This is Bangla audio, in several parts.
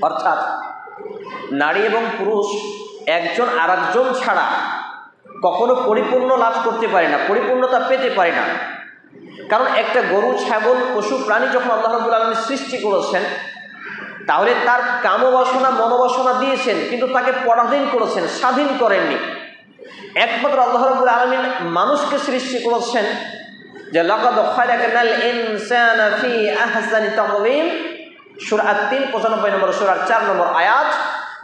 অর্থাৎ নারী এবং পুরুষ একজন আরেকজন ছাড়া কখনো পরিপূর্ণ লাভ করতে পারে না, পরিপূর্ণতা পেতে পারে না। কারণ একটা গরু, ছাগল, পশু প্রাণী যখন আল্লাহ রাব্বুল আলামিন সৃষ্টি করেছেন, তাহলে তার কামবাসনা, মনোবাসনা দিয়েছেন, কিন্তু তাকে পরাধীন করেছেন, স্বাধীন করেননি। একমাত্র আল্লাহ রাব্বুল আলামিন মানুষকে সৃষ্টি করেছেন যে লাকাদ খালাকনাল ইনসানা ফি আহসানি তাকওয়িম, সূরা আত-তিন 95 নম্বর সূরার 4 নম্বর আয়াত,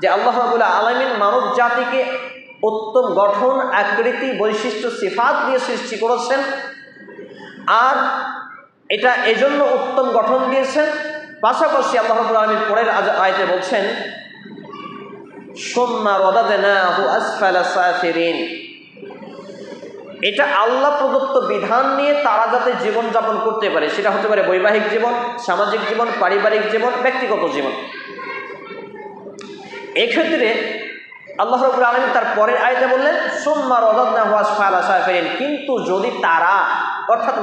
যে আল্লাহ রাব্বুল আলামিন মানব জাতিকে উত্তম গঠন, আকৃতি, বৈশিষ্ট্য, সিফাত দিয়ে সৃষ্টি করেছেন। আর এটা এজন্য উত্তম গঠন দিয়েছেন। পাশাপাশি আল্লাহ রাব্বুল আলামিন পরের আয়াতে বলছেন সুম্মা রাদাদনাহু আসফালা সাফিরিন, এটা আল্লাহ প্রদত্ত বিধান নিয়ে তারা যাতে জীবনযাপন করতে পারে, সেটা হতে পারে বৈবাহিক জীবন, সামাজিক জীবন, পারিবারিক জীবন, ব্যক্তিগত জীবন। এক্ষেত্রে আল্লাহ রাব্বুল আলামিন তার পরের আয়াতে বললেন সুম্মা রাদাদনাহু আসফালা সাফিরিন, কিন্তু যদি তারা, অর্থাৎ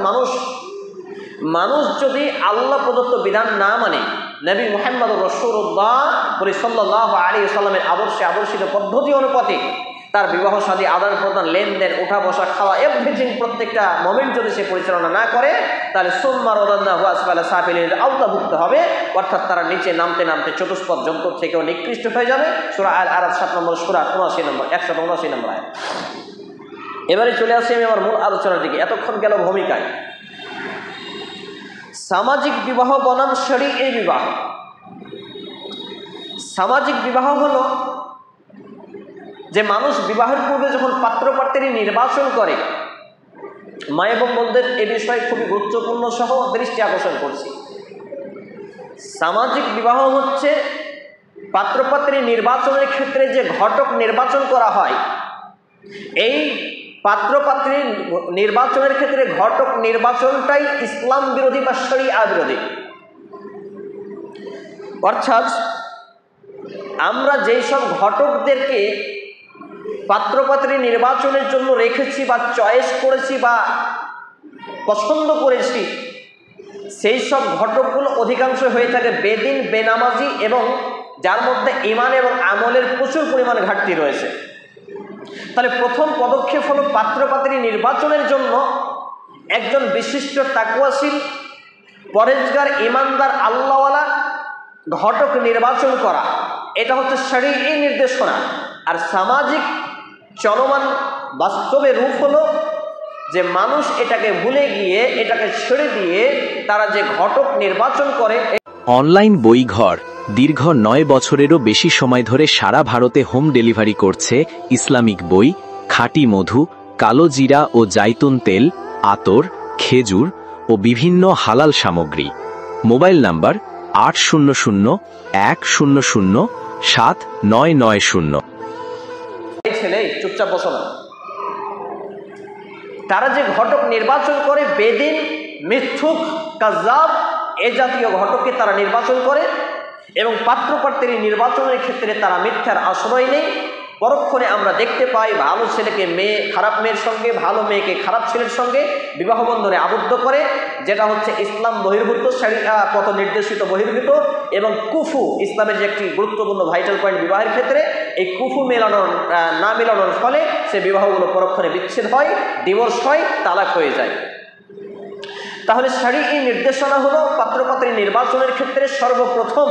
মানুষ যদি আল্লাহ প্রদত্ত বিধান না মানে, নবী মুহাম্মদ রাসূলুল্লাহ সাল্লাল্লাহু আলাইহি ওয়াসাল্লামের আদর্শিত পদ্ধতি অনুপাতে তার বিবাহ শাদী, আদান প্রদান, লেনদেন, ওঠা বসা, খাওয়া, এভরিথিং প্রত্যেকটা মোমেন্ট যদি সে পরিচালনা না করে, তাহলে সুম্মা রাদাদনাহু আসফালা সাফিলিনের আওতাভুক্ত হবে। অর্থাৎ তারা নিচে নামতে নামতে চতুষ্পদ জন্তু থেকেও নিকৃষ্ট হয়ে যাবে। সূরা আল আরাফ 7 নম্বর সূরা 179 নম্বর আয়াত। এবারে চলে আসি আমি আমার মূল আলোচনার দিকে। এতক্ষণ গেল ভূমিকায়। সামাজিক বিবাহ বনাম শরীয়ী বিবাহ। সামাজিক বিবাহ হলো যে মানুষ বিবাহের পূর্বে যখন পাত্রপাত্রী নির্বাচন করে, মা এবং বোনদের এ বিষয়ে খুবই গুরুত্বপূর্ণ সহ দৃষ্টি আকর্ষণ করছি। সামাজিক বিবাহ হচ্ছে পাত্রপাত্রী নির্বাচনের ক্ষেত্রে যে ঘটক নির্বাচন করা হয়, এই পাত্রপাত্রী নির্বাচনের ক্ষেত্রে ঘটক নির্বাচনটাই ইসলাম বিরোধী বা শরিয়া বিরোধী। অর্থাৎ আমরা যেই সব ঘটকদেরকে পাত্রপাত্রী নির্বাচনের জন্য রেখেছি বা চয়েস করেছি বা পছন্দ করেছি, সেই সব ঘটকগুলো অধিকাংশ হয়ে থাকে বেদিন, বেনামাজি এবং যার মধ্যে ঈমান এবং আমলের প্রচুর পরিমাণ ঘাটতি রয়েছে। তাহলে প্রথম পদক্ষেপ হলো পাত্রপাত্রী নির্বাচনের জন্য একজন বিশিষ্ট তাকওয়াশীল, পরেজগার, ঈমানদার, আল্লাহওয়ালা ঘটক নির্বাচন করা। এটা হচ্ছে শরীয়ী নির্দেশনা। আর সামাজিক চলমান বাস্তবে রূপ হলো যে মানুষ এটাকে ভুলে গিয়ে, এটাকে ছেড়ে দিয়ে তারা যে ঘটক নির্বাচন করে। অনলাইন বইঘর দীর্ঘ 9 বছরেরও বেশি সময় ধরে সারা ভারতে হোম ডেলিভারি করছে ইসলামিক বই, খাঁটি মধু, কালো জিরা ও জাইতুন তেল, আতর, খেজুর ও বিভিন্ন হালাল সামগ্রী। Mobile number 800-100-7990। এই ছেলে চুপচাপ বসো না। তারা যে ঘটক নির্বাচন করে বেদিন, মিথ্যুক, কাযযাব, এ জাতীয় ঘটককে তারা নির্বাচন করে এবং পাত্রপাত্রী নির্বাচনের ক্ষেত্রে তারা মিথ্যার আশ্রয় নেই। পরক্ষণে আমরা দেখতে পাই ভালো ছেলেকে খারাপ মেয়ের সঙ্গে, ভালো মেয়েকে খারাপ ছেলের সঙ্গে বিবাহ বন্ধনে আবদ্ধ করে, যেটা হচ্ছে ইসলাম বহির্ভূত, শরিয়া পথ নির্দেশিত বহির্ভূত। এবং কুফু, ইসলামের যে একটি গুরুত্বপূর্ণ ভাইটাল পয়েন্ট বিবাহের ক্ষেত্রে, এই কুফু না মেলানোর ফলে সে বিবাহগুলো পরক্ষণে বিচ্ছেদ হয়, ডিভোর্স হয়, তালাক হয়ে যায়। তাহলে শরীয়ী নির্দেশনা হলো পাত্রপাত্রী নির্বাচনের ক্ষেত্রে সর্বপ্রথম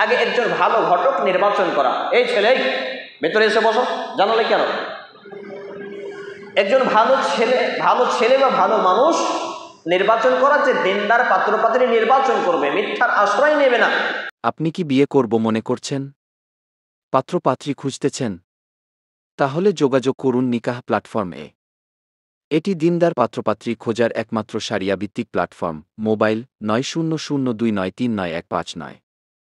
আগে একজন ভালো ঘটক নির্বাচন করা। এই ছেলে ভেতরে এসে বসো, জানালে কেন? একজন ভালো ছেলে বা ভালো মানুষ নির্বাচন করা, যে দিনদার পাত্রপাত্রী নির্বাচন করবে, মিথ্যার আশ্রয় নেবে না। আপনি কি বিয়ে করব মনে করছেন? পাত্রপাত্রী খুঁজতেছেন? তাহলে যোগাযোগ করুন নিকাহ প্ল্যাটফর্মে। এটি দিনদার পাত্রপাত্রী খোঁজার একমাত্র শরিয়া ভিত্তিক প্ল্যাটফর্ম। মোবাইল 9002939159।